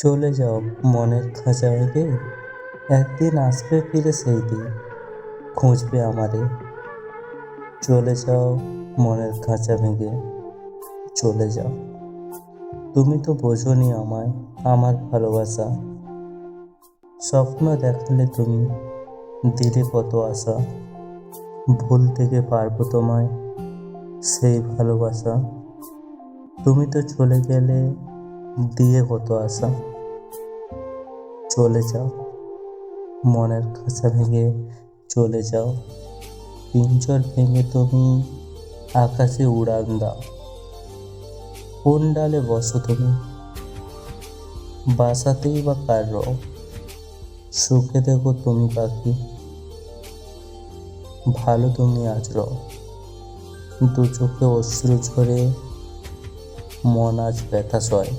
চলে যাও মনের খাঁচা ভেঙে, একদিন আসবে ফিরে সেই দিন, খুঁজবে আমারে। চলে যাও মনের খাঁচা ভেঙে, চলে যাও। তুমি তো বোঝোনি আমায়, আমার ভালোবাসা। স্বপ্ন দেখালে তুমি, দিলে কত আশা। ভুল থেকে পারবো তোমায় সেই ভালোবাসা। তুমি তো চলে গেলে, দিয়ে কত আশা। চলে যাও মনের খাঁচা ভেঙে, চলে যাও। পিঞ্জর ভেঙে তুমি আকাশে উড়ান দাও। কোন ডালে বসো তুমি, বাসাতেই বা কার রও। সুখে দেখো তুমি পাখি, ভালো তুমি আজ রও। দু চোখে অশ্রু ঝরে, মন আজ ব্যথা সয়।